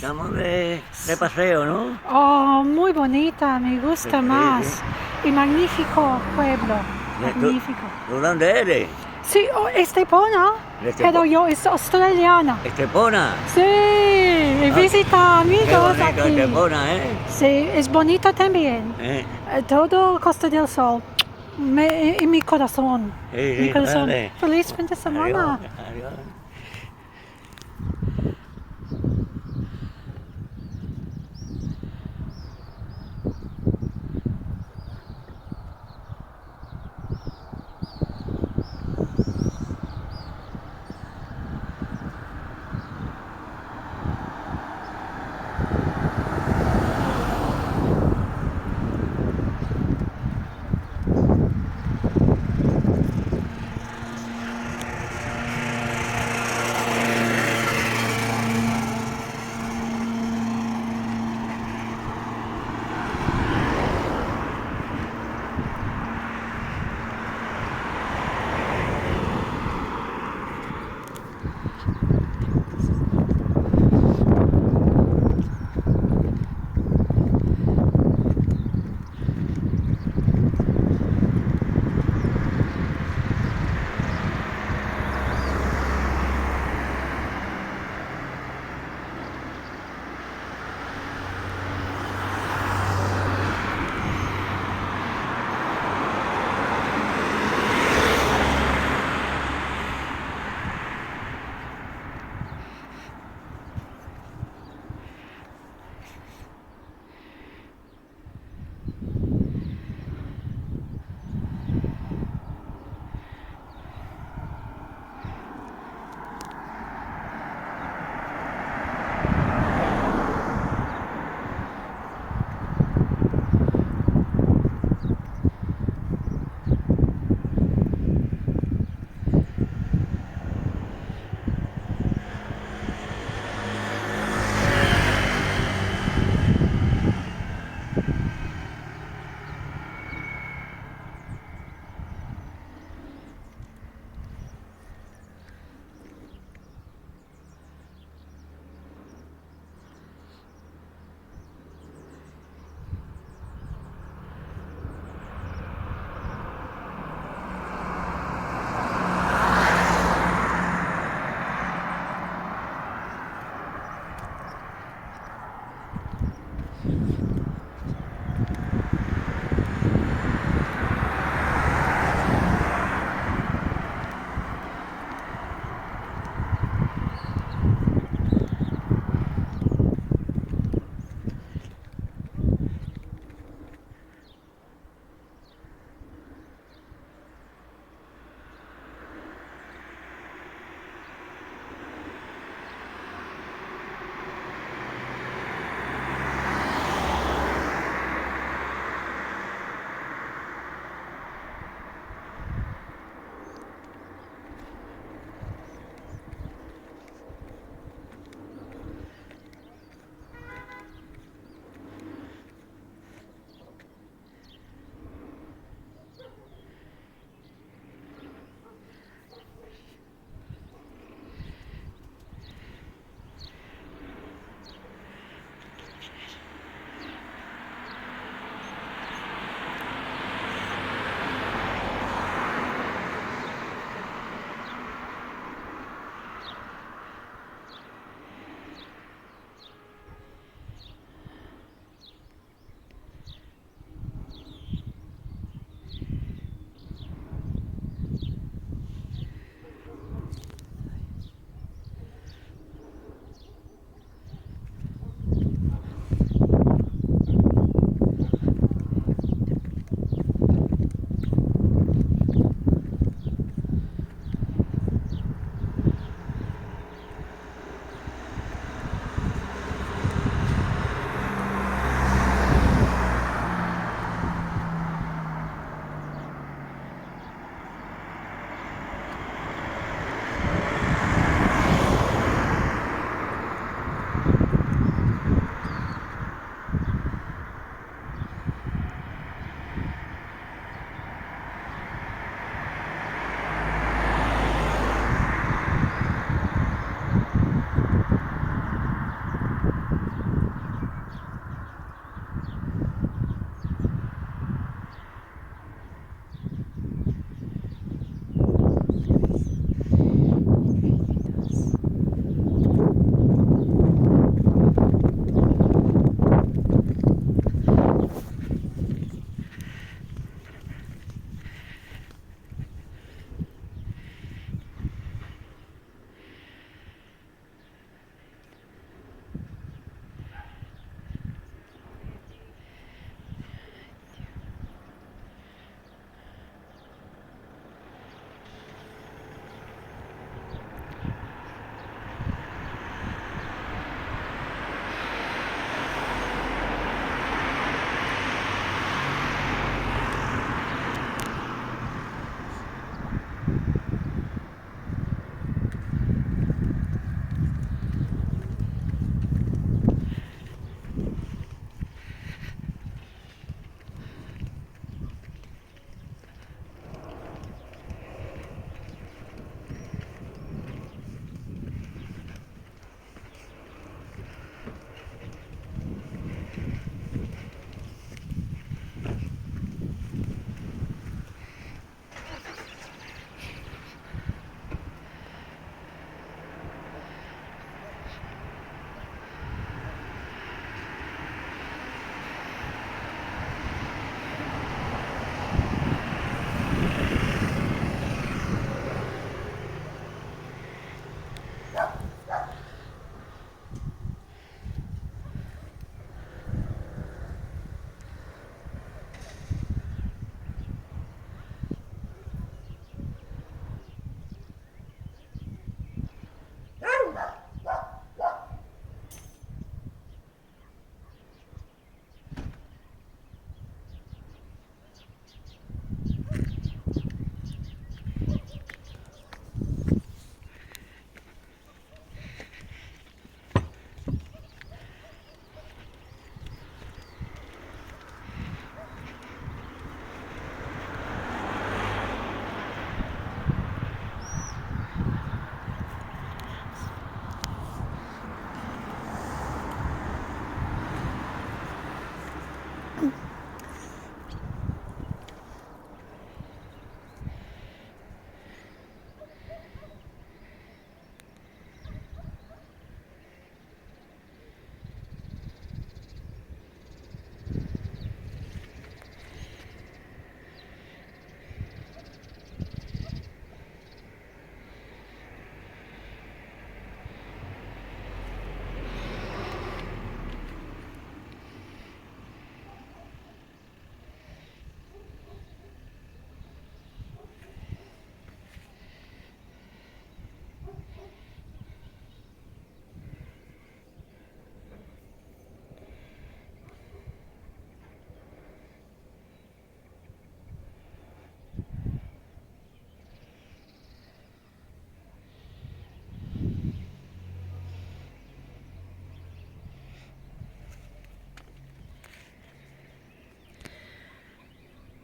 Estamos de paseo, ¿no? Oh, muy bonita, me gusta más. Sí. Y magnífico pueblo, magnífico. ¿Tú dónde eres? Sí, Estepona, pero yo es australiana. ¿Estepona? Sí, y visita amigos Qué bonito aquí. Estepona, ¿eh? Sí, es bonito también. Todo Costa del Sol. En mi corazón. Sí, Mi corazón. vale. Feliz fin de semana. Adiós, adiós.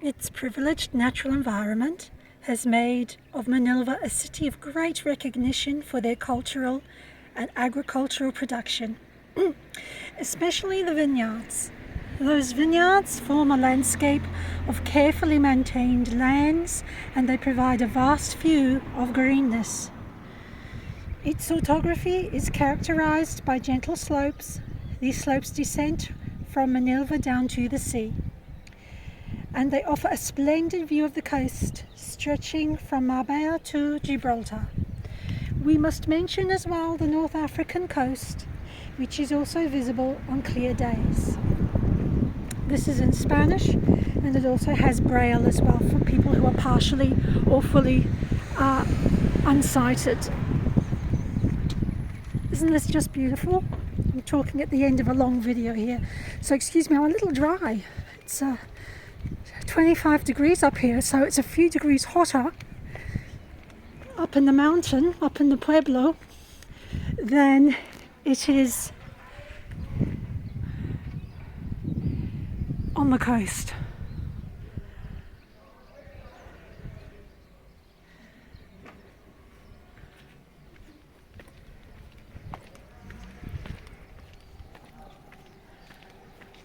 Its privileged natural environment has made of Manilva a city of great recognition for their cultural and agricultural production, especially the vineyards. Those vineyards form a landscape of carefully maintained lands, and they provide a vast view of greenness. Its orography is characterized by gentle slopes. These slopes descend from Manilva down to the sea, and they offer a splendid view of the coast, stretching from Marbella to Gibraltar. We must mention as well the North African coast, which is also visible on clear days. This is in Spanish, and it also has Braille as well for people who are partially or fully unsighted. Isn't this just beautiful? I'm talking at the end of a long video here, so excuse me, I'm a little dry. It's 25 degrees up here, so it's a few degrees hotter up in the mountain, up in the Pueblo, than it is on the coast.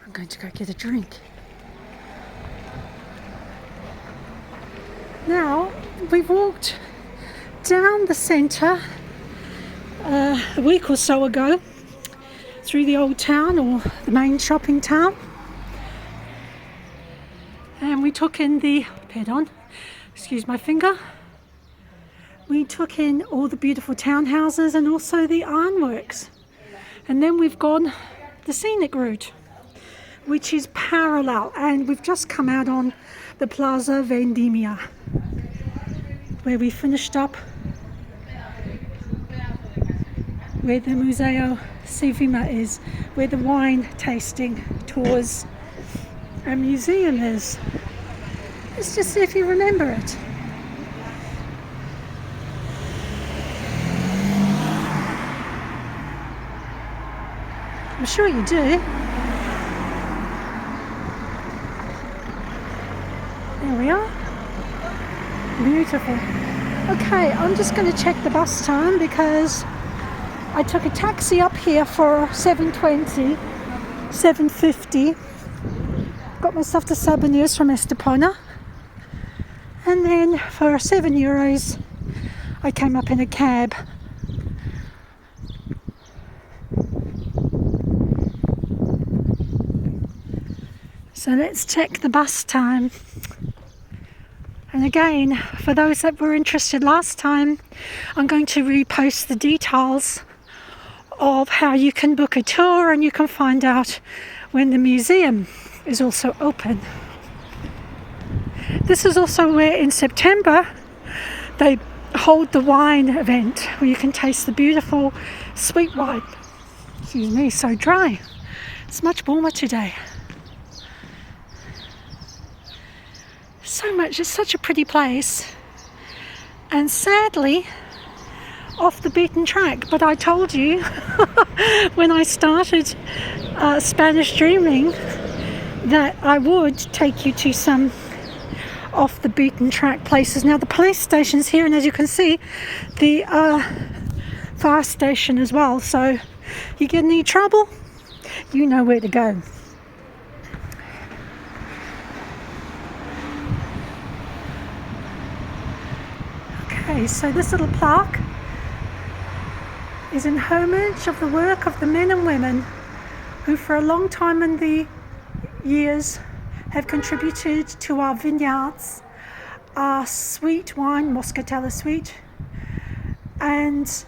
I'm going to go get a drink. Now, we've walked down the centre a week or so ago through the old town, or the main shopping town, and we took in excuse my finger, we took in all the beautiful townhouses and also the ironworks, and then we've gone the scenic route, which is parallel, and we've just come out on the Plaza Vendimia, where we finished up where the Museo Civima is, where the wine tasting tours and museum is. Let's just see if you remember it. I'm sure you do. There we are. Beautiful. Okay, I'm just going to check the bus time because I took a taxi up here for 7.50. Got myself to Sabinillas from Estepona. And then for €7, I came up in a cab. So let's check the bus time. And again, for those that were interested last time, I'm going to repost the details of how you can book a tour, and you can find out when the museum is also open. This is also where in September they hold the wine event, where you can taste the beautiful sweet wine. Excuse me, so dry. It's much warmer today. So much, it's such a pretty place, and sadly off the beaten track. But I told you when I started Spanish Dreaming that I would take you to some off the beaten track places. Now the police station's here, and as you can see, the fire station as well, so you get any trouble, you know where to go. Okay, so this little plaque is in homage of the work of the men and women who for a long time in the years have contributed to our vineyards, our sweet wine, Moscatella sweet, and,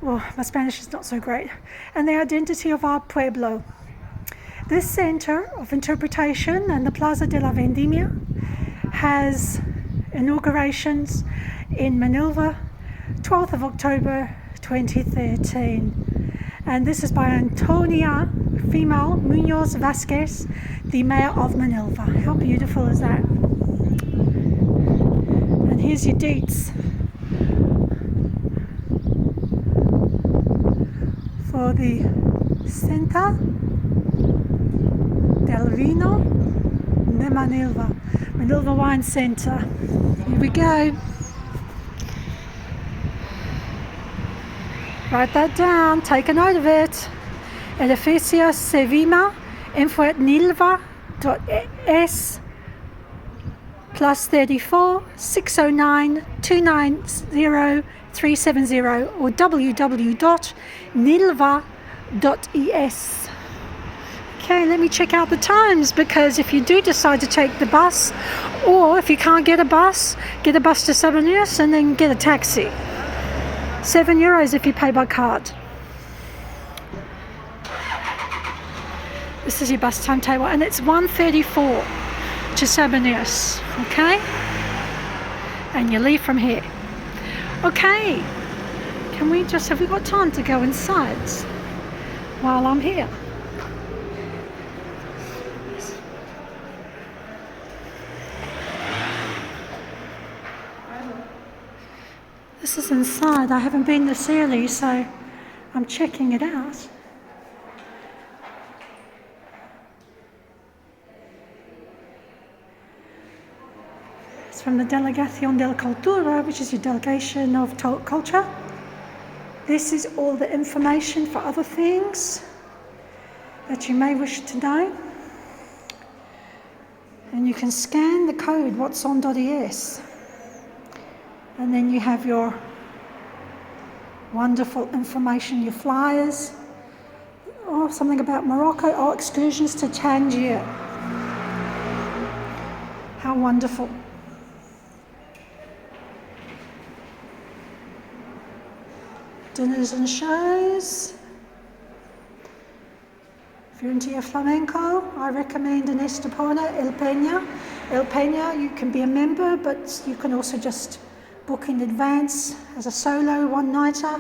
well, my Spanish is not so great, and the identity of our pueblo. This centre of interpretation and the Plaza de la Vendimia has inaugurations in Manilva, 12th of October 2013. And this is by Antonia Female Munoz Vasquez, the Mayor of Manilva. How beautiful is that? And here's your deets for the Cinta del Vino de Manilva. Manilva Wine Centre. Here we go. Write that down, take a note of it. Edificio Civima, info@nilva.es, +34 609 290 370 or www.nilva.es. Okay, let me check out the times, because if you do decide to take the bus, or if you can't get a bus to Sabinillas and then get a taxi. €7 if you pay by card. This is your bus timetable, and it's 1:34 to Sabinillas, okay? And you leave from here. Okay, have we got time to go inside while I'm here? This is inside. I haven't been this early, so I'm checking it out. It's from the Delegación de la Cultura, which is your delegation of culture. This is all the information for other things that you may wish to know. And you can scan the code, what's on.es. And then you have your wonderful information, your flyers. Oh, something about Morocco. Oh, excursions to Tangier. How wonderful. Dinners and shows. If you're into your flamenco, I recommend in Estepona, El Peña. El Peña, you can be a member, but you can also just book in advance as a solo one-nighter.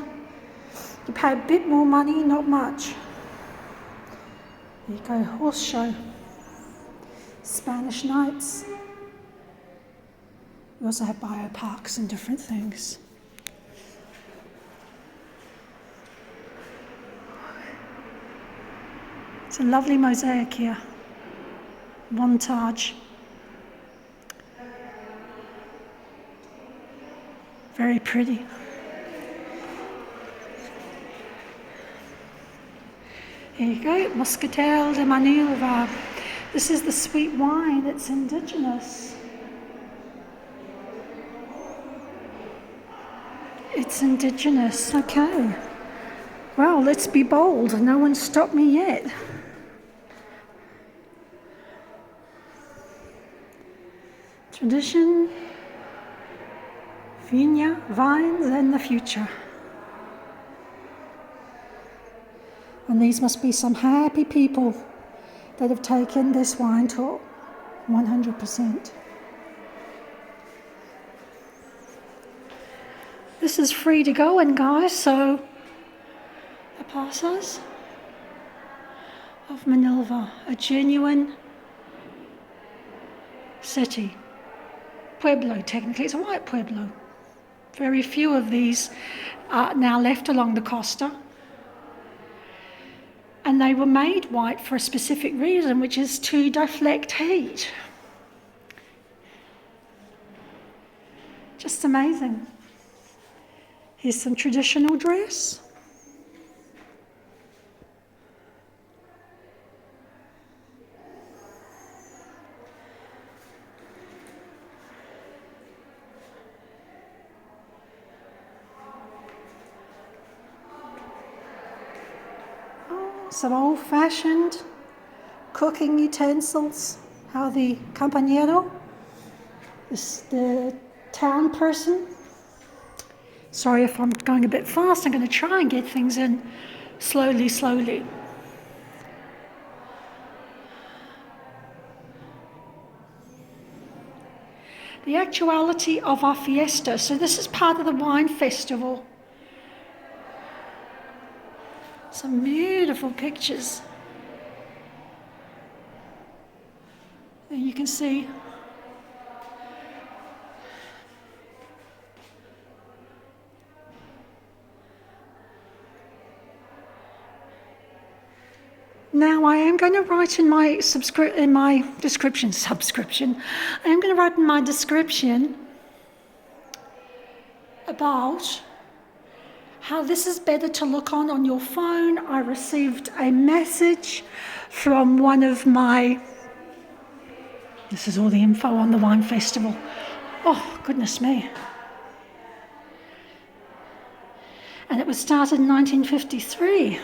You pay a bit more money, not much. There you go, horse show. Spanish nights. We also have bioparks and different things. It's a lovely mosaic here. Montage. Very pretty. Here you go, Moscatel de Manilva. This is the sweet wine, it's indigenous. It's indigenous, okay. Well, let's be bold, no one's stopped me yet. Tradition, Viña, vines, and the future. And these must be some happy people that have taken this wine to 100%. This is free to go in, guys, so the plazas of Manilva, a genuine city. Pueblo, technically, it's a white pueblo. Very few of these are now left along the costa. And they were made white for a specific reason, which is to deflect heat. Just amazing. Here's some traditional dress. Some old-fashioned cooking utensils. How the compañero, the town person. Sorry if I'm going a bit fast. I'm going to try and get things in slowly. The actuality of our fiesta. So this is part of the wine festival. Some beautiful pictures. And you can see Now I am going to write in my description. I am going to write in my description about how this is better to look on your phone. I received a message from one of my... This is all the info on the wine festival. Oh, goodness me. And it was started in 1953.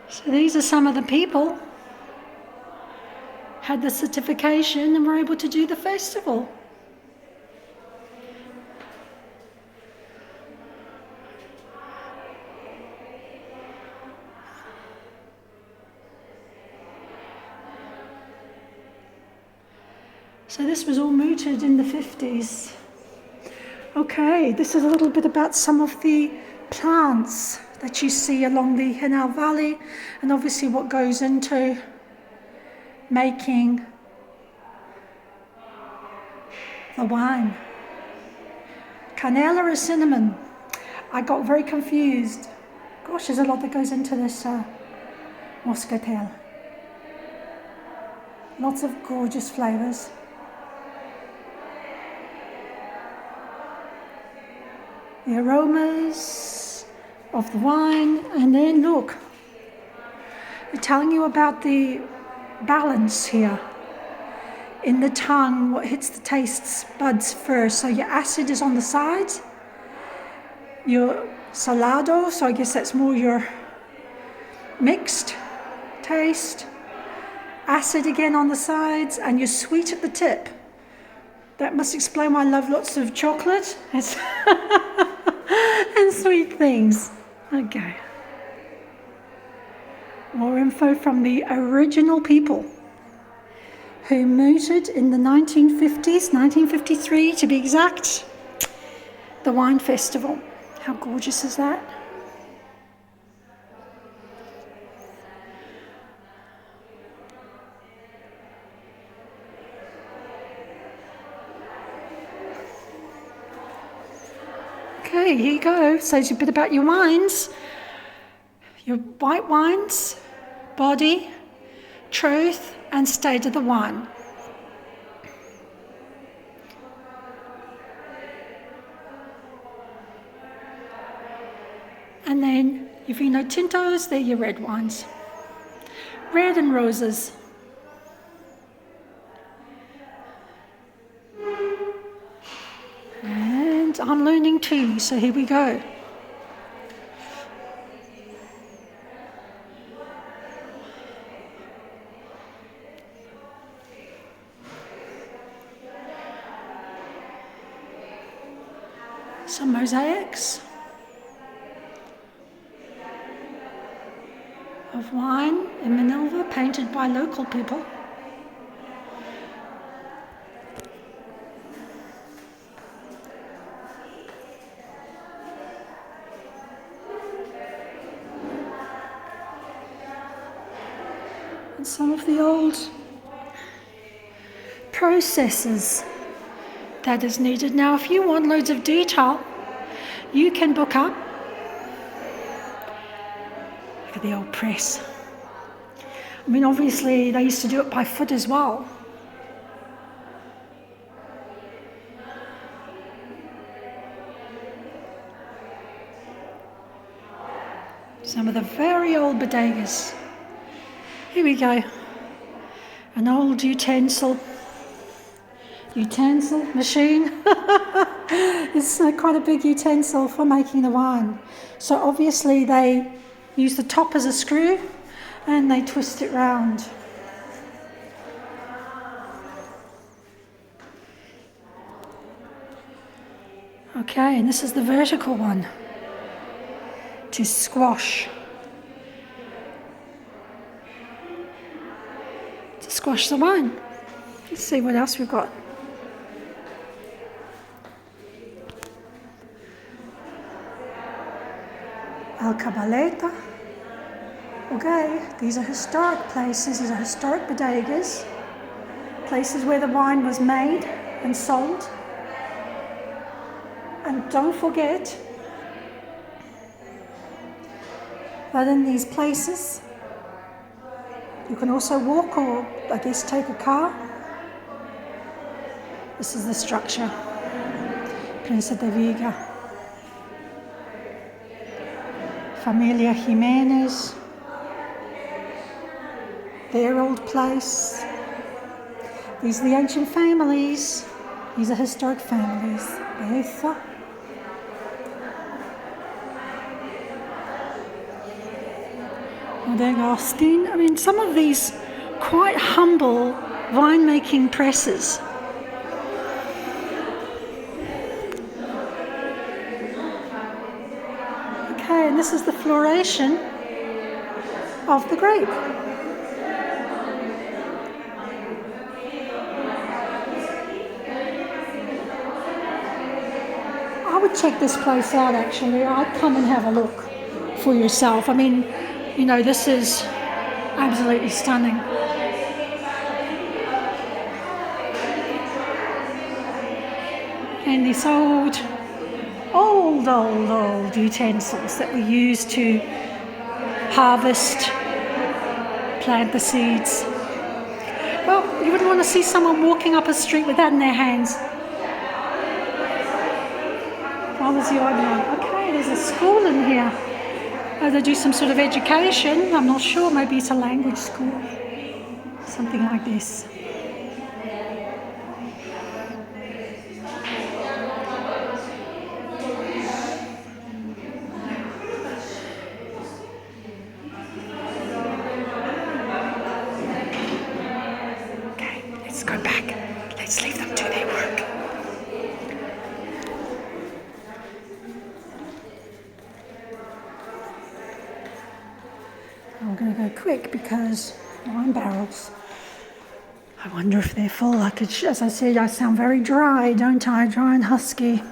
So these are some of the people had the certification and were able to do the festival. So this was all mooted in the 50s. Okay, this is a little bit about some of the plants that you see along the Canal Valley, and obviously what goes into making the wine. Canela or cinnamon? I got very confused. Gosh, there's a lot that goes into this moscatel. Lots of gorgeous flavours. The aromas of the wine, and then look, they're telling you about the balance here in the tongue, what hits the taste buds first. So your acid is on the sides, your salado, so I guess that's more your mixed taste, acid again on the sides, and your sweet at the tip. That must explain why I love lots of chocolate and sweet things. Okay. More info from the original people who mooted in the 1950s, 1953 to be exact, the wine festival. How gorgeous is that? Okay, here you go. Says a bit about your wines. Your white wines, body, truth, and state of the wine. And then your Vino Tintos, they're your red wines. Red and roses. And I'm learning too, so here we go. Some mosaics of wine in Manilva, painted by local people. And some of the old processes that is needed. Now, if you want loads of detail, you can book up. Look at the old press. I mean, obviously, they used to do it by foot as well. Some of the very old bodegas. Here we go. An old utensil machine. It's quite a big utensil for making the wine. So obviously they use the top as a screw and they twist it round. Okay, and this is the vertical one to squash. Squash the wine. Let's see what else we've got. El Cabaleta. Okay, these are historic places. These are historic bodegas. Places where the wine was made and sold. And don't forget, But in these places, you can also walk or, I guess, take a car. This is the structure, Prince de Viga. Familia Jimenez, their old place. These are the ancient families. These are historic families. Beza. Agustin. I mean, some of these quite humble winemaking presses. Okay, and this is the floration of the grape. I would check this place out actually. I'd come and have a look for yourself. I mean, you know, this is absolutely stunning. And these old utensils that we use to harvest, plant the seeds. Well, you wouldn't want to see someone walking up a street with that in their hands. Okay, there's a school in here. They do some sort of education. I'm not sure, maybe it's a language school. Something like this. Okay, let's go back. Let's leave them do their work. I'm going to go quick because wine barrels. I wonder if they're full. As I said, I sound very dry, don't I? Dry and husky.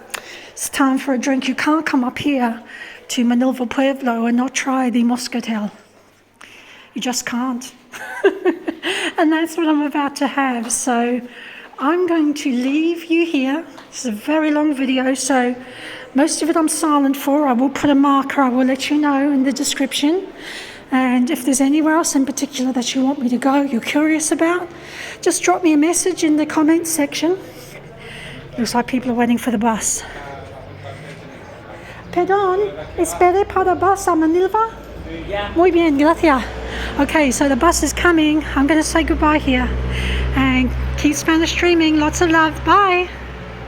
It's time for a drink. You can't come up here to Manilva Pueblo and not try the Moscatel. You just can't. And that's what I'm about to have. So I'm going to leave you here. This is a very long video, so most of it I'm silent for. I will put a marker. I will let you know in the description. And if there's anywhere else in particular that you want me to go, you're curious about, just drop me a message in the comments section. Looks like people are waiting for the bus. Perdón, espere para bus a Manilva? Muy bien, gracias. Okay, so the bus is coming. I'm going to say goodbye here. And keep Spanish streaming. Lots of love. Bye.